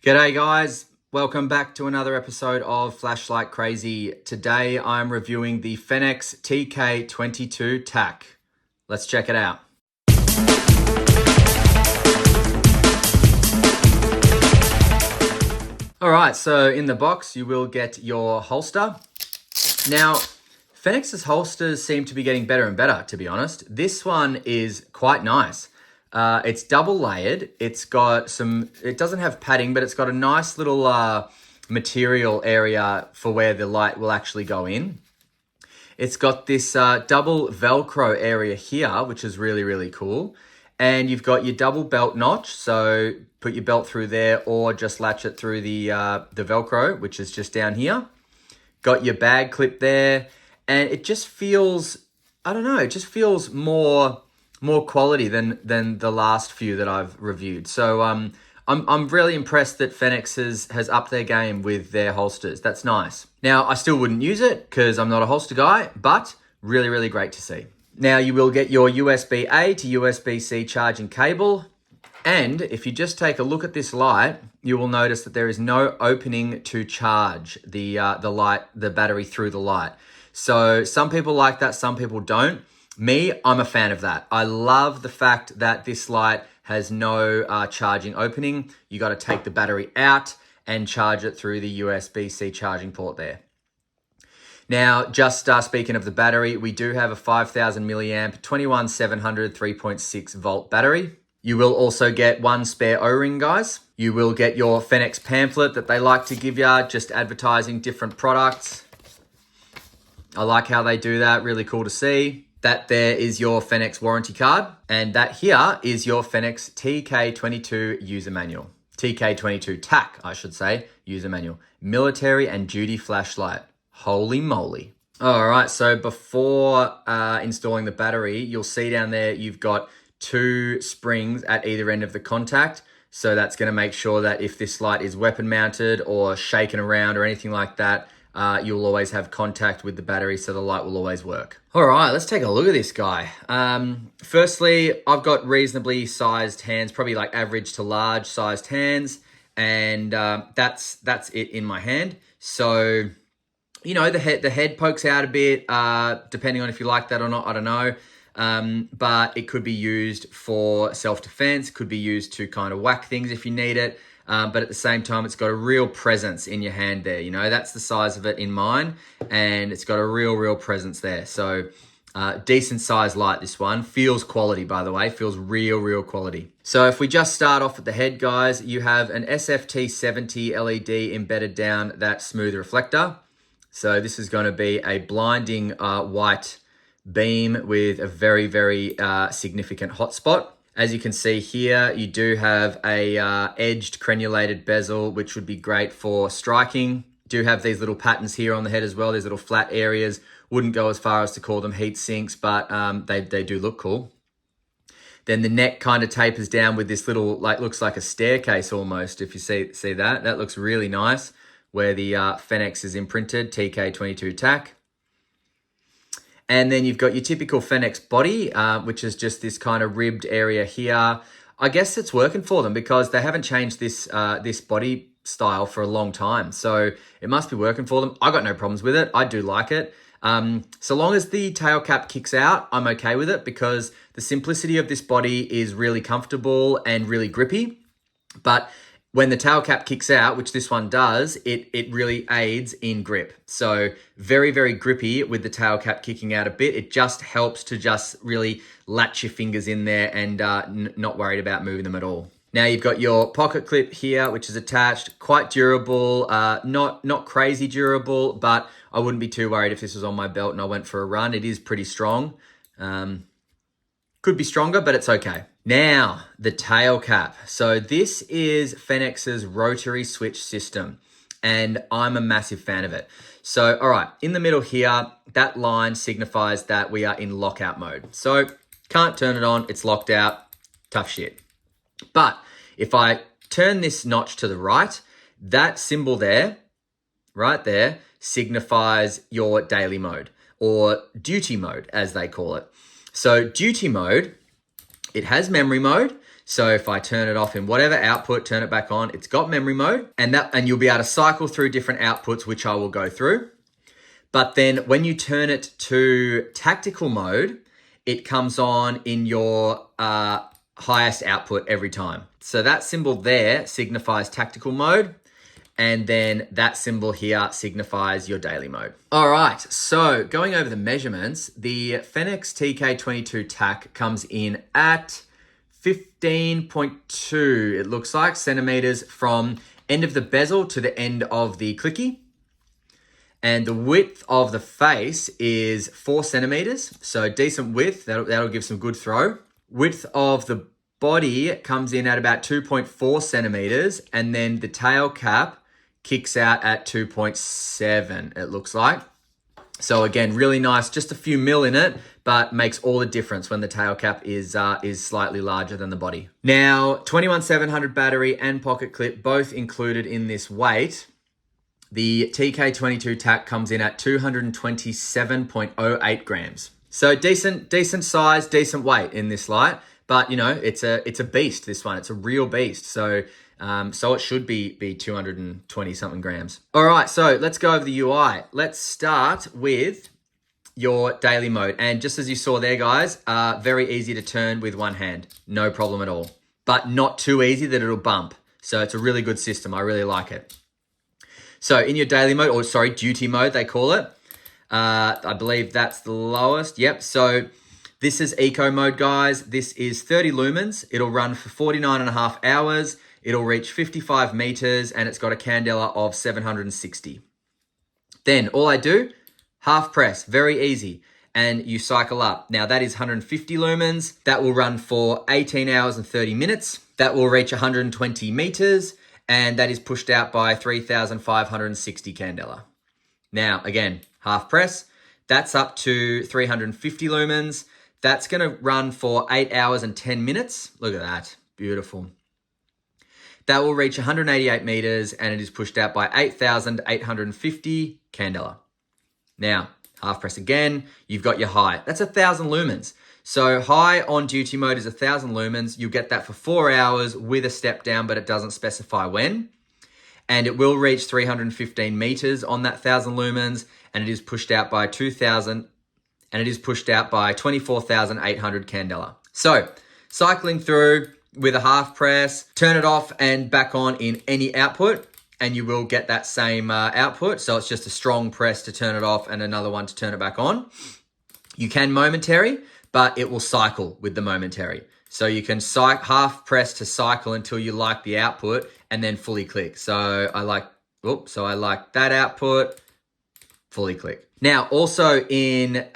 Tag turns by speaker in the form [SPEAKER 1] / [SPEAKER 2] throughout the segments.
[SPEAKER 1] G'day guys, welcome back to another episode of Flashlight Crazy. Today I'm reviewing the Fenix TK22 TAC. Let's check it out. Alright, so in the box you will get your holster. Now, Fenix's holsters seem to be getting better and better, to be honest. This one is quite nice. It's double layered. It doesn't have padding, but it's got a nice little material area for where the light will actually go in. It's got this double Velcro area here, which is really, really cool. And you've got your double belt notch. So put your belt through there or just latch it through the Velcro, which is just down here. Got your bag clip there. And it just feels, I don't know, it just feels more quality than the last few that I've reviewed. So I'm really impressed that Fenix has upped their game with their holsters. That's nice. Now, I still wouldn't use it because I'm not a holster guy, but really, really great to see. Now, you will get your USB-A to USB-C charging cable. And if you just take a look at this light, you will notice that there is no opening to charge the battery through the light. So some people like that, some people don't. Me, I'm a fan of that. I love the fact that this light has no charging opening. You got to take the battery out and charge it through the USB-C charging port there. Now, just speaking of the battery, we do have a 5,000 milliamp 21700 3.6 volt battery. You will also get one spare O-ring, guys. You will get your Fenix pamphlet that they like to give you, just advertising different products. I like how they do that, really cool to see. That there is your Fenix warranty card. And that here is your Fenix TK22 user manual. TK22 TAC, I should say, user manual. Military and duty flashlight. Holy moly. All right, so before installing the battery, you'll see down there you've got two springs at either end of the contact. So that's gonna make sure that if this light is weapon mounted or shaken around or anything like that, you'll always have contact with the battery, so the light will always work. All right, let's take a look at this guy. Firstly, I've got reasonably sized hands, probably like average to large sized hands, and that's it in my hand. So, you know, the head pokes out a bit, depending on if you like that or not, I don't know. But it could be used for self-defense, could be used to kind of whack things if you need it. But at the same time, it's got a real presence in your hand there. You know, that's the size of it in mine, and it's got a real presence there. So decent size light, this one. Feels quality, by the way. Feels real quality. So if we just start off at the head, guys, you have an SFT70 LED embedded down that smooth reflector. So this is going to be a blinding white beam with a very significant hotspot. As you can see here, you do have a edged crenulated bezel, which would be great for striking. Do have these little patterns here on the head as well. These little flat areas. Wouldn't go as far as to call them heat sinks, but they do look cool. Then the neck kind of tapers down with this little, looks like a staircase almost, if you see that. That looks really nice, where the Fenix is imprinted, TK22 TAC. And then you've got your typical Fenix body, which is just this kind of ribbed area here. I guess it's working for them because they haven't changed this body style for a long time. So it must be working for them. I got no problems with it. I do like it. So long as the tail cap kicks out, I'm okay with it because the simplicity of this body is really comfortable and really grippy. But when the tail cap kicks out, which this one does, it really aids in grip. So very grippy with the tail cap kicking out a bit. It just helps to just really latch your fingers in there and not worried about moving them at all. Now you've got your pocket clip here, which is attached, quite durable, not crazy durable, but I wouldn't be too worried if this was on my belt and I went for a run. It is pretty strong. Could be stronger, but it's okay. Now, the tail cap. So this is Fenix's rotary switch system, and I'm a massive fan of it. So, all right, in the middle here, that line signifies that we are in lockout mode. So, can't turn it on, it's locked out, tough shit. But if I turn this notch to the right, that symbol there, right there, signifies your daily mode, or duty mode, as they call it. So duty mode, it has memory mode. So if I turn it off in whatever output, turn it back on, it's got memory mode, and you'll be able to cycle through different outputs, which I will go through. But then when you turn it to tactical mode, it comes on in your highest output every time. So that symbol there signifies tactical mode. And then that symbol here signifies your daily mode. All right, so going over the measurements, the Fenix TK22 TAC comes in at 15.2, it looks like, centimeters from end of the bezel to the end of the clicky. And the width of the face is 4 centimeters, so decent width, that'll give some good throw. Width of the body comes in at about 2.4 centimeters, and then the tail cap kicks out at 2.7, it looks like. So again, really nice, just a few mil in it, but makes all the difference when the tail cap is slightly larger than the body. Now, 21700 battery and pocket clip, both included in this weight. The TK22 TAC comes in at 227.08 grams. So decent size, decent weight in this light, but you know, it's a beast, this one. It's a real beast. So it should be 220 something grams. All right, so let's go over the UI. Let's start with your daily mode. And just as you saw there, guys, very easy to turn with one hand. No problem at all. But not too easy that it'll bump. So it's a really good system. I really like it. So in your daily mode, or sorry, duty mode, they call it. I believe that's the lowest. Yep, so this is eco mode, guys. This is 30 lumens. It'll run for 49.5 hours. It'll reach 55 meters, and it's got a candela of 760. Then all I do, half press, very easy, and you cycle up. Now that is 150 lumens. That will run for 18 hours and 30 minutes. That will reach 120 meters, and that is pushed out by 3,560 candela. Now, again, half press, that's up to 350 lumens. That's gonna run for 8 hours and 10 minutes. Look at that, beautiful. That will reach 188 meters, and it is pushed out by 8,850 candela. Now, half press again, you've got your high. That's 1,000 lumens. So high on duty mode is 1,000 lumens. You'll get that for 4 hours with a step down, but it doesn't specify when. And it will reach 315 meters on that 1,000 lumens, and it is pushed out by 2,000, and it is pushed out by 24,800 candela. So cycling through with a half press, turn it off and back on in any output, and you will get that same output. So it's just a strong press to turn it off and another one to turn it back on. You can momentary, but it will cycle with the momentary. So you can half press to cycle until you like the output and then fully click. So I like that output, fully click. Now also in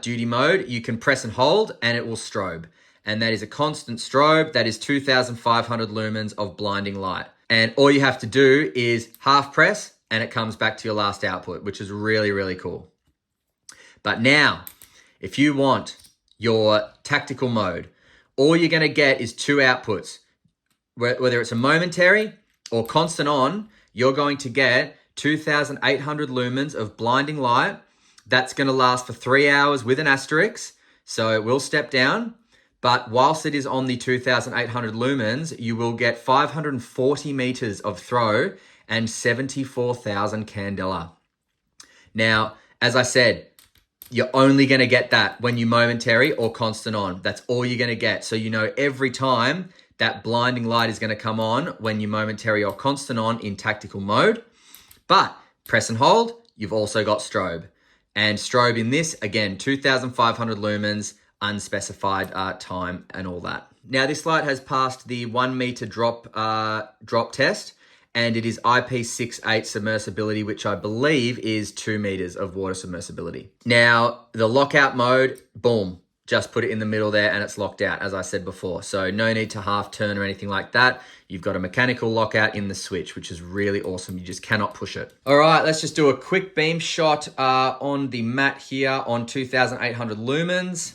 [SPEAKER 1] duty mode, you can press and hold and it will strobe. And that is a constant strobe. That is 2,500 lumens of blinding light. And all you have to do is half press and it comes back to your last output, which is really, really cool. But now, if you want your tactical mode, all you're gonna get is 2 outputs. Whether it's a momentary or constant on, you're going to get 2,800 lumens of blinding light. That's gonna last for 3 hours with an asterisk. So it will step down. But whilst it is on the 2,800 lumens, you will get 540 meters of throw and 74,000 candela. Now, as I said, you're only gonna get that when you momentary or constant on. That's all you're gonna get. So you know every time that blinding light is gonna come on when you momentary or constant on in tactical mode. But press and hold, you've also got strobe. And strobe in this, again, 2,500 lumens, unspecified time and all that. Now this light has passed the 1 meter drop test, and it is IP68 submersibility, which I believe is 2 meters of water submersibility. Now the lockout mode, boom, just put it in the middle there and it's locked out, as I said before. So no need to half turn or anything like that. You've got a mechanical lockout in the switch, which is really awesome. You just cannot push it. All right, let's just do a quick beam shot on the mat here on 2,800 lumens.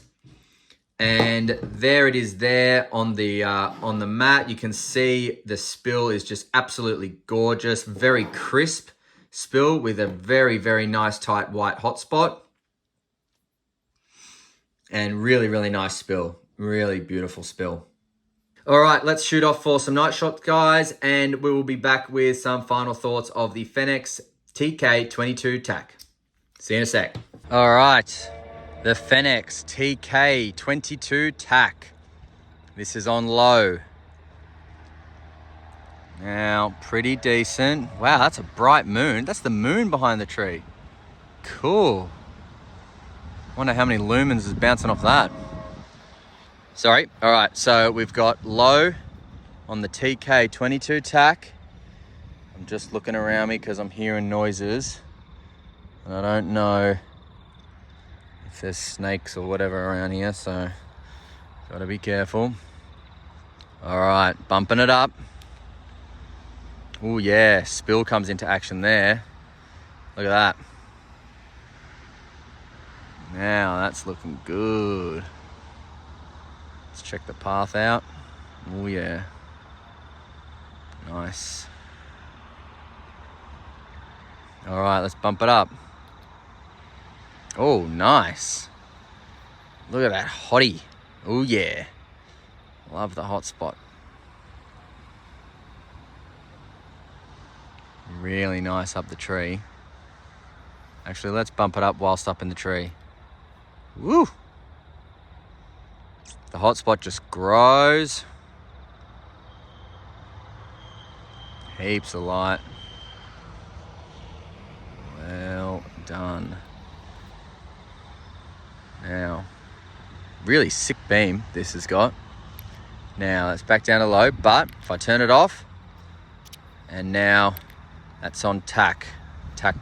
[SPEAKER 1] And there it is there on the mat. You can see the spill is just absolutely gorgeous. Very crisp spill with a very, very nice tight white hotspot. And really, really nice spill. Really beautiful spill. All right, let's shoot off for some night shots, guys, and we will be back with some final thoughts of the Fenix TK22 TAC. See you in a sec. All right, the Fenix TK22 TAC. This is on low. Now, pretty decent. Wow, that's a bright moon. That's the moon behind the tree. Cool. Wonder how many lumens is bouncing off that. Sorry. All right, so we've got low on the TK22 TAC. I'm just looking around me because I'm hearing noises. And I don't know if there's snakes or whatever around here, so gotta be careful. All right, bumping it up. Oh yeah, spill comes into action there. Look at that. Now that's looking good. Let's check the path out. Oh yeah. Nice. All right, let's bump it up. Oh, nice. Look at that hottie. Oh yeah. Love the hot spot. Really nice up the tree. Actually, let's bump it up whilst up in the tree. Woo! The hot spot just grows. Heaps of light. Well done. Now, really sick beam this has got. Now, let's back down to low, but if I turn it off, and now that's on TAC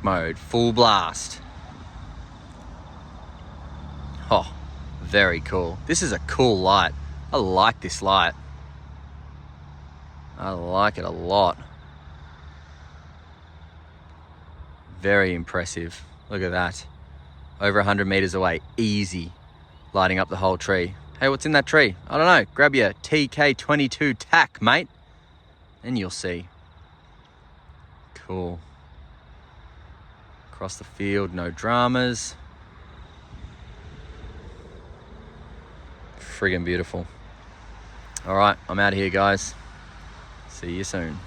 [SPEAKER 1] mode, full blast. Oh, very cool. This is a cool light. I like this light. I like it a lot. Very impressive. Look at that. Over 100 meters away, easy, lighting up the whole tree. Hey, what's in that tree? I don't know. Grab your TK22 TAC, mate, and you'll see. Cool. Across the field, no dramas. Friggin' beautiful. All right, I'm out of here, guys. See you soon.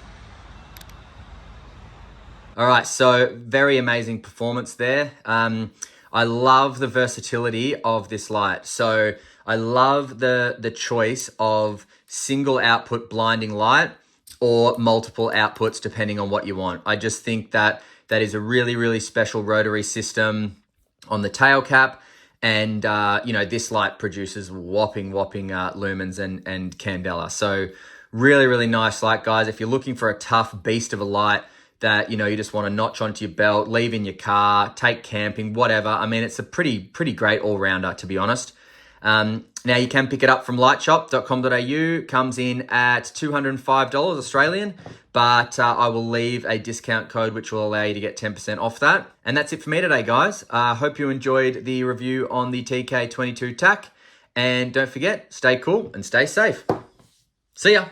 [SPEAKER 1] All right, so very amazing performance there. I love the versatility of this light. So I love the choice of single output blinding light or multiple outputs depending on what you want. I just think that that is a really, really special rotary system on the Tailcap. And, you know, this light produces whopping lumens and candela. So really, really nice light, guys. If you're looking for a tough beast of a light that, you know, you just want to notch onto your belt, leave in your car, take camping, whatever. I mean, it's a pretty great all-rounder, to be honest. Now, you can pick it up from lightshop.com.au. Comes in at $205 Australian, but I will leave a discount code which will allow you to get 10% off that. And that's it for me today, guys. I hope you enjoyed the review on the TK22 TAC. And don't forget, stay cool and stay safe. See ya.